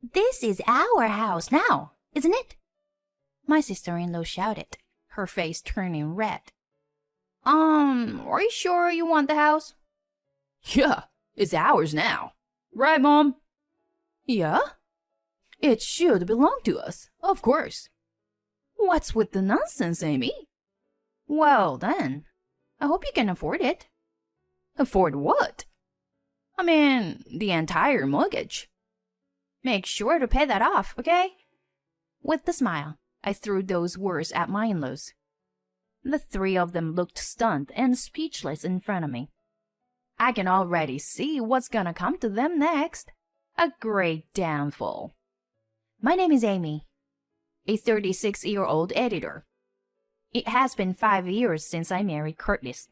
This is our house now, isn't it? My sister-in-law shouted, her face turning red. Are you sure you want the house? Yeah, it's ours now. Right, Mom? Yeah? It should belong to us, of course. What's with the nonsense, Amy? Well then, I hope you can afford it. Afford what? I mean, the entire mortgage. Make sure to pay that off, okay? With a smile, I threw those words at my in-laws. The three of them looked stunned and speechless in front of me. I can already see what's gonna come to them next. A great downfall. My name is Amy, a 36-year-old editor. It has been 5 years since I married Curtis.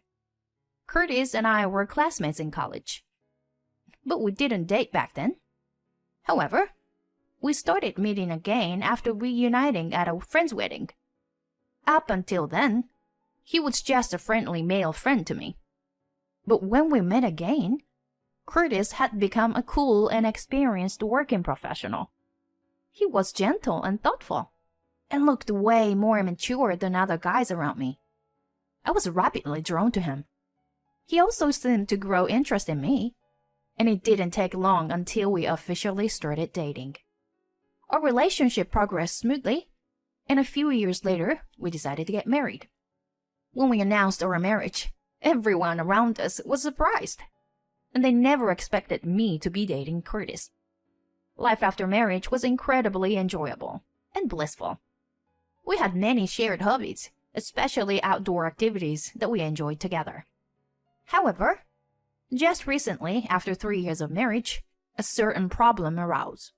Curtis and I were classmates in college, but we didn't date back then. However, we started meeting again after reuniting at a friend's wedding. Up until then, he was just a friendly male friend to me. But when we met again, Curtis had become a cool and experienced working professional. He was gentle and thoughtful, and looked way more mature than other guys around me. I was rapidly drawn to him. He also seemed to grow interest in me, and it didn't take long until we officially started dating. Our relationship progressed smoothly, and a few years later, we decided to get married. When we announced our marriage, everyone around us was surprised, and they never expected me to be dating Curtis. Life after marriage was incredibly enjoyable and blissful. We had many shared hobbies, especially outdoor activities that we enjoyed together. However, just recently, after 3 years of marriage, a certain problem arose.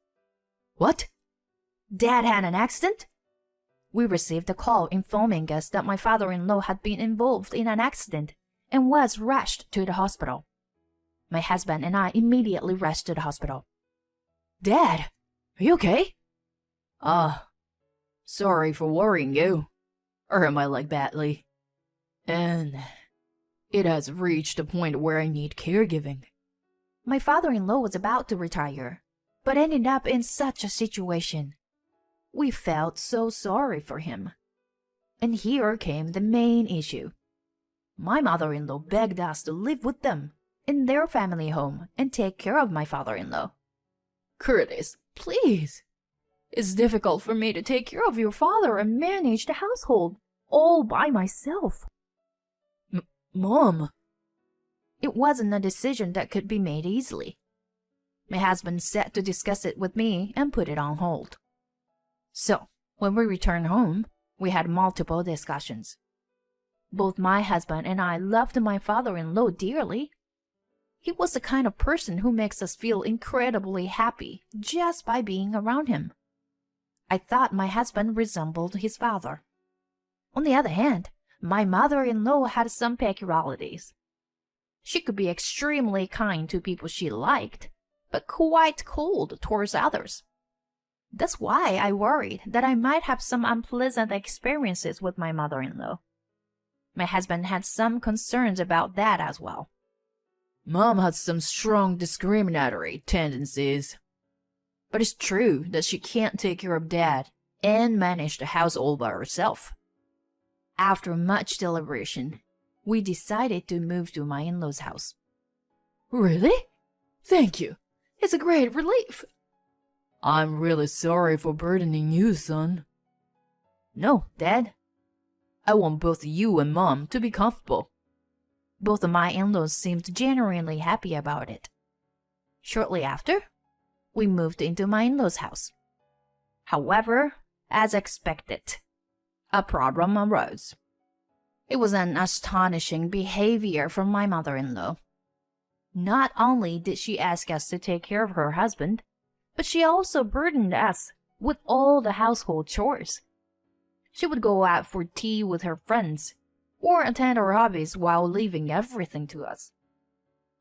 What? Dad had an accident? We received a call informing us that my father-in-law had been involved in an accident and was rushed to the hospital. My husband and I immediately rushed to the hospital. Dad, are you okay? Sorry for worrying you. I hurt my leg badly. And it has reached a point where I need caregiving. My father-in-law was about to retire, but ended up in such a situation. We felt so sorry for him. And here came the main issue. My mother-in-law begged us to live with them in their family home and take care of my father-in-law. Curtis, please. It's difficult for me to take care of your father and manage the household all by myself. Mom. It wasn't a decision that could be made easily. My husband said to discuss it with me and put it on hold. So, when we returned home, we had multiple discussions. Both my husband and I loved my father-in-law dearly. He was the kind of person who makes us feel incredibly happy just by being around him. I thought my husband resembled his father. On the other hand, my mother-in-law had some peculiarities. She could be extremely kind to people she liked, but quite cold towards others. That's why I worried that I might have some unpleasant experiences with my mother-in-law. My husband had some concerns about that as well. Mom has some strong discriminatory tendencies. But it's true that she can't take care of Dad and manage the house all by herself. After much deliberation, we decided to move to my in-laws' house. Really? Thank you. It's a great relief. I'm really sorry for burdening you, son. No, Dad. I want both you and Mom to be comfortable. Both of my in-laws seemed genuinely happy about it. Shortly after, we moved into my in-laws' house. However, as expected, a problem arose. It was an astonishing behavior from my mother-in-law. Not only did she ask us to take care of her husband, but she also burdened us with all the household chores. She would go out for tea with her friends, or attend our hobbies while leaving everything to us.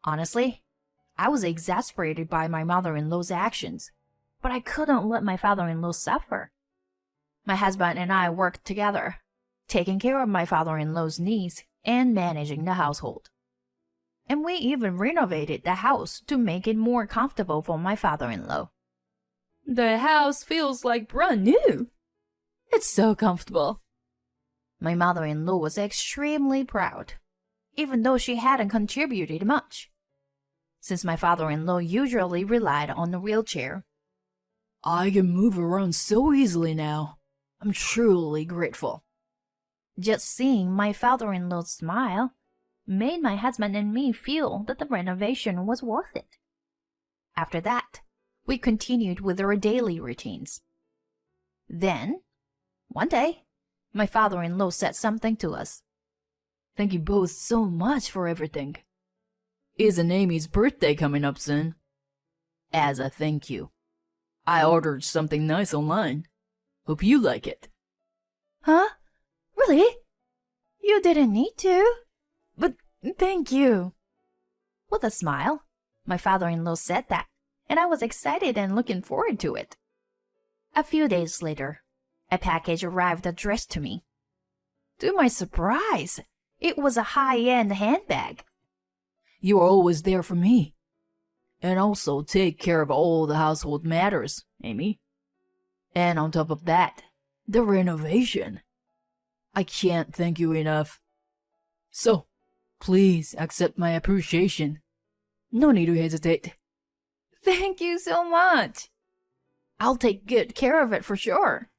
Honestly, I was exasperated by my mother-in-law's actions, but I couldn't let my father-in-law suffer. My husband and I worked together, taking care of my father-in-law's needs and managing the household. And we even renovated the house to make it more comfortable for my father-in-law. The house feels like brand new. It's so comfortable. My mother-in-law was extremely proud, even though she hadn't contributed much. Since my father-in-law usually relied on a wheelchair, I can move around so easily now. I'm truly grateful. just seeing my father-in-law smile made my husband and me feel that the renovation was worth it. After that, we continued with our daily routines. Then, one day, my father-in-law said something to us. Thank you both so much for everything. Isn't Amy's birthday coming up soon? As a thank you, I ordered something nice online. Hope you like it. Huh? Really? You didn't need to. But thank you. With a smile, my father-in-law said that, and I was excited and looking forward to it. A few days later, a package arrived addressed to me. To my surprise, it was a high-end handbag. You are always there for me. And also take care of all the household matters, Amy. And on top of that, the renovation. I can't thank you enough. So, please accept my appreciation. No need to hesitate. Thank you so much. I'll take good care of it for sure.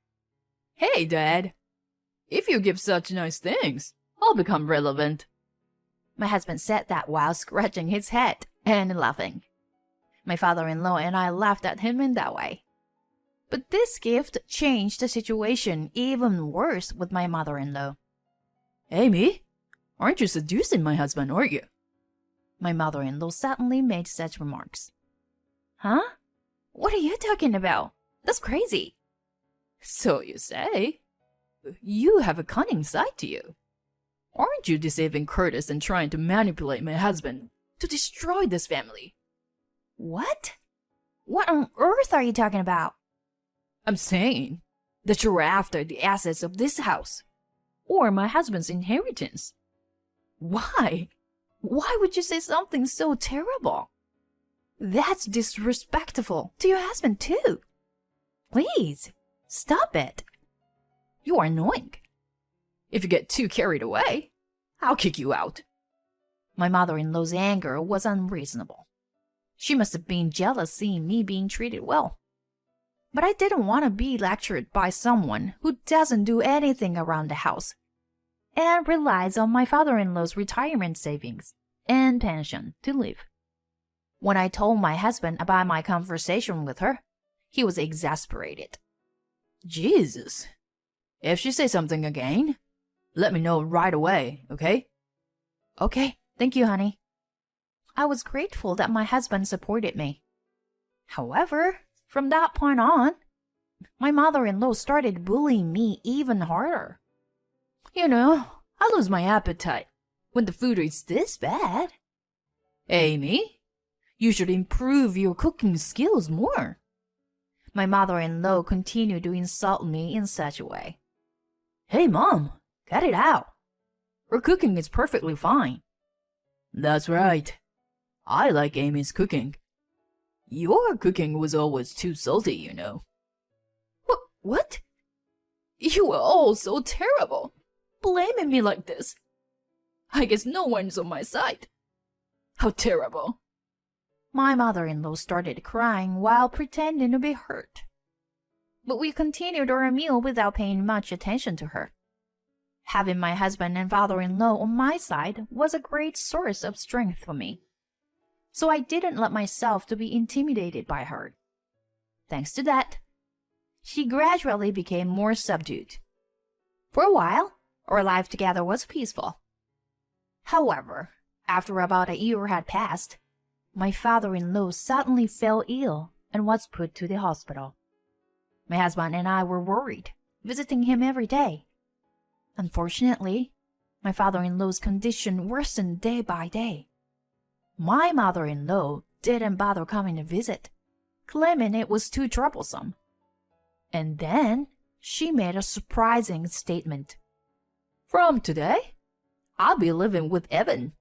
Hey, Dad. If you give such nice things, I'll become relevant. My husband said that while scratching his head and laughing. My father-in-law and I laughed at him in that way. But this gift changed the situation even worse with my mother-in-law. Amy, aren't you seducing my husband, are you? My mother-in-law suddenly made such remarks. Huh? What are you talking about? That's crazy. So you say. You have a cunning side to you. Aren't you deceiving Curtis and trying to manipulate my husband to destroy this family? What? What on earth are you talking about? I'm saying that you're after the assets of this house, or my husband's inheritance. Why? Why would you say something so terrible? That's disrespectful to your husband too. Please, stop it. You are annoying. If you get too carried away, I'll kick you out. My mother-in-law's anger was unreasonable. She must have been jealous seeing me being treated well. But I didn't want to be lectured by someone who doesn't do anything around the house and relies on my father-in-law's retirement savings and pension to live. When I told my husband about my conversation with her, he was exasperated. Jesus. If she says something again, let me know right away, okay? Okay, thank you, honey. I was grateful that my husband supported me. However, from that point on, my mother-in-law started bullying me even harder. You know, I lose my appetite when the food is this bad. Amy, you should improve your cooking skills more. My mother-in-law continued to insult me in such a way. Hey, Mom, cut it out. Her cooking is perfectly fine. That's right. I like Amy's cooking. Your cooking was always too salty, you know. What? You were all so terrible, blaming me like this. I guess no one's on my side. How terrible. My mother-in-law started crying while pretending to be hurt. But we continued our meal without paying much attention to her. Having my husband and father-in-law on my side was a great source of strength for me. So I didn't let myself to be intimidated by her. Thanks to that, she gradually became more subdued. For a while, our life together was peaceful. However, after about a year had passed, my father-in-law suddenly fell ill and was put to the hospital. My husband and I were worried, visiting him every day. Unfortunately, my father-in-law's condition worsened day by day. My mother-in-law didn't bother coming to visit, claiming it was too troublesome. And then she made a surprising statement. From today, I'll be living with Evan.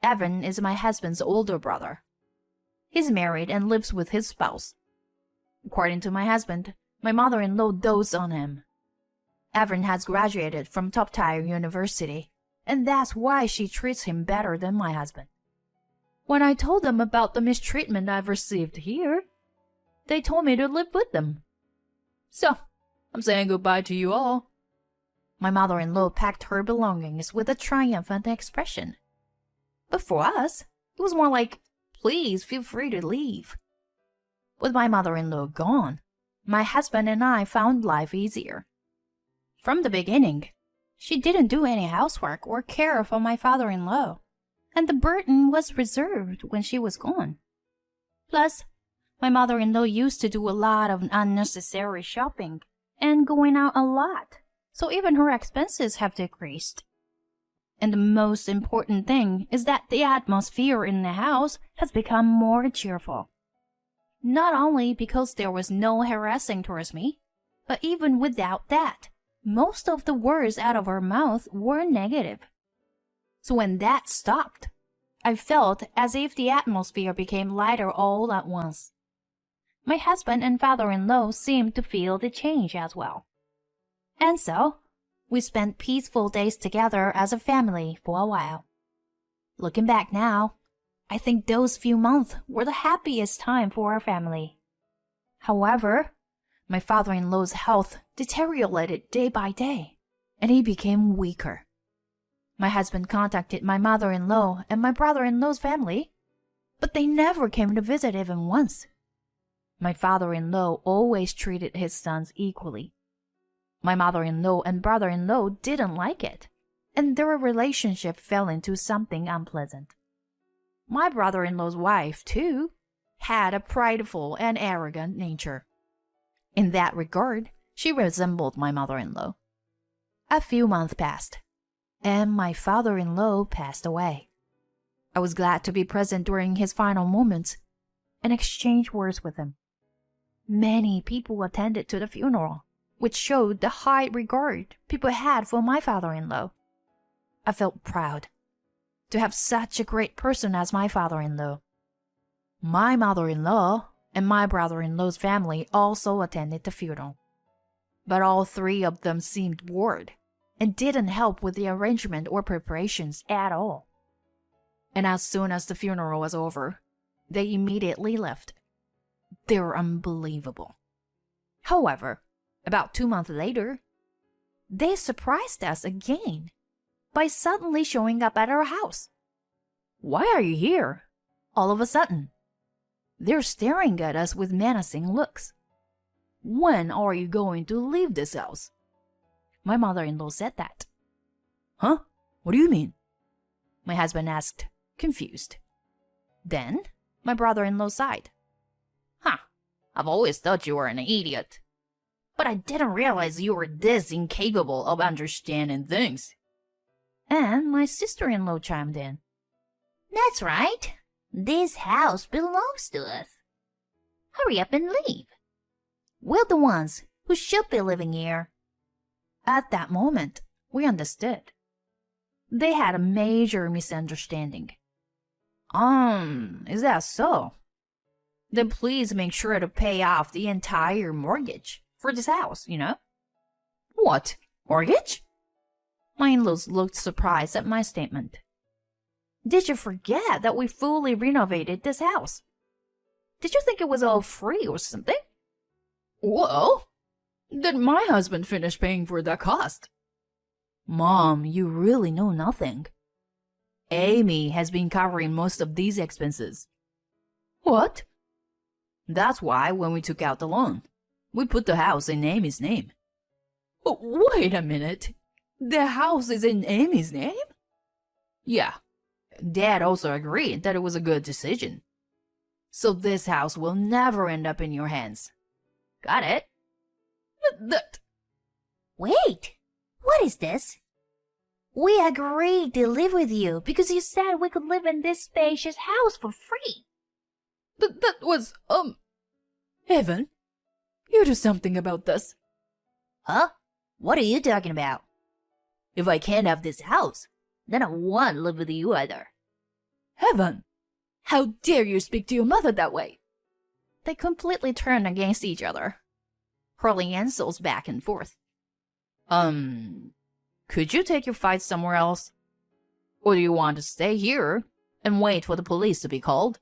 Evan is my husband's older brother. He's married and lives with his spouse. According to my husband, my mother-in-law dotes on him. Evan has graduated from top-tier university, and that's why she treats him better than my husband. When I told them about the mistreatment I've received here, they told me to live with them. So, I'm saying goodbye to you all. My mother-in-law packed her belongings with a triumphant expression. But for us, it was more like, please feel free to leave. With my mother-in-law gone, my husband and I found life easier. From the beginning, she didn't do any housework or care for my father-in-law, and the burden was reserved when she was gone. Plus, my mother-in-law used to do a lot of unnecessary shopping and going out a lot, so even her expenses have decreased. And the most important thing is that the atmosphere in the house has become more cheerful. Not only because there was no harassing towards me, but even without that, most of the words out of her mouth were negative. So when that stopped, I felt as if the atmosphere became lighter all at once. My husband and father-in-law seemed to feel the change as well. And so, we spent peaceful days together as a family for a while. Looking back now, I think those few months were the happiest time for our family. However, my father-in-law's health deteriorated day by day, and he became weaker. My husband contacted my mother-in-law and my brother-in-law's family, but they never came to visit even once. My father-in-law always treated his sons equally. My mother-in-law and brother-in-law didn't like it, and their relationship fell into something unpleasant. My brother-in-law's wife, too, had a prideful and arrogant nature. In that regard, she resembled my mother-in-law. A few months passed, and my father-in-law passed away. I was glad to be present during his final moments and exchange words with him. Many people attended to the funeral, which showed the high regard people had for my father-in-law. I felt proud to have such a great person as my father-in-law. My mother-in-law and my brother-in-law's family also attended the funeral, but all three of them seemed bored and didn't help with the arrangement or preparations at all. And as soon as the funeral was over, they immediately left. They were unbelievable. However, about 2 months later, they surprised us again by suddenly showing up at our house. Why are you here? All of a sudden. They're staring at us with menacing looks. When are you going to leave this house? My mother-in-law said that. Huh? What do you mean? My husband asked, confused. Then, my brother-in-law sighed. I've always thought you were an idiot. But I didn't realize you were this incapable of understanding things. And my sister-in-law chimed in. That's right. This house belongs to us. Hurry up and leave. We're the ones who should be living here. At that moment, we understood. They had a major misunderstanding. Is that so? Then please make sure to pay off the entire mortgage for this house, you know? What? Mortgage? My in-laws looked surprised at my statement. Did you forget that we fully renovated this house? Did you think it was all free or something? Well, did my husband finish paying for that cost? Mom, you really know nothing. Amy has been covering most of these expenses. What? That's why when we took out the loan, we put the house in Amy's name. Wait a minute. The house is in Amy's name? Yeah. Dad also agreed that it was a good decision. So this house will never end up in your hands. Got it? Wait! What is this? We agreed to live with you because you said we could live in this spacious house for free. That was, Evan, you do something about this. Huh? What are you talking about? If I can't have this house, then I won't live with you either. Evan, how dare you speak to your mother that way? they completely turned against each other, hurling insults back and forth. Could you take your fight somewhere else? Or do you want to stay here and wait for the police to be called?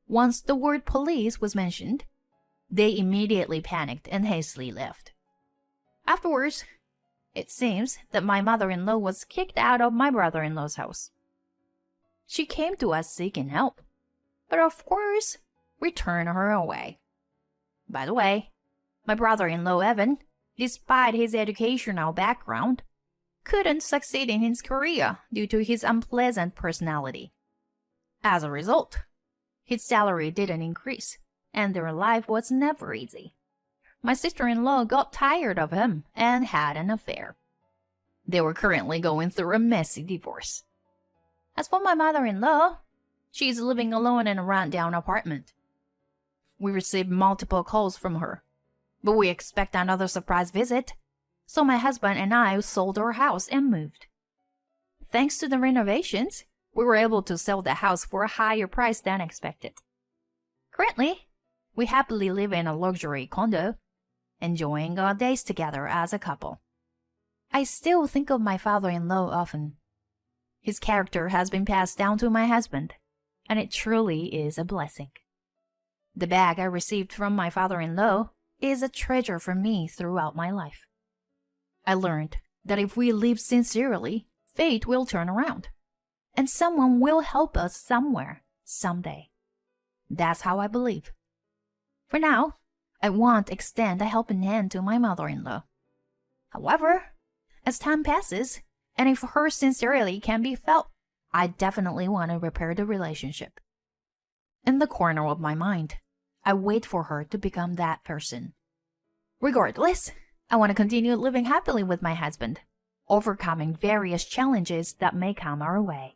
Once the word police was mentioned, they immediately panicked and hastily left. Afterwards, it seems that my mother-in-law was kicked out of my brother-in-law's house. She came to us seeking help, but of course, we turned her away. By the way, my brother-in-law Evan, despite his educational background, couldn't succeed in his career due to his unpleasant personality. As a result, his salary didn't increase, and their life was never easy. My sister-in-law got tired of him and had an affair. They were currently going through a messy divorce. As for my mother-in-law, she's living alone in a run-down apartment. We received multiple calls from her, but we expect another surprise visit, so my husband and I sold our house and moved. Thanks to the renovations, we were able to sell the house for a higher price than expected. Currently, we happily live in a luxury condo, enjoying our days together as a couple. I still think of my father-in-law often. His character has been passed down to my husband, and it truly is a blessing. The bag I received from my father-in-law is a treasure for me throughout my life. I learned that if we live sincerely, fate will turn around, and someone will help us somewhere, someday. That's how I believe. For now, I won't extend a helping hand to my mother-in-law. However, as time passes, and if her sincerity can be felt, I definitely want to repair the relationship. In the corner of my mind, I wait for her to become that person. Regardless, I want to continue living happily with my husband, overcoming various challenges that may come our way.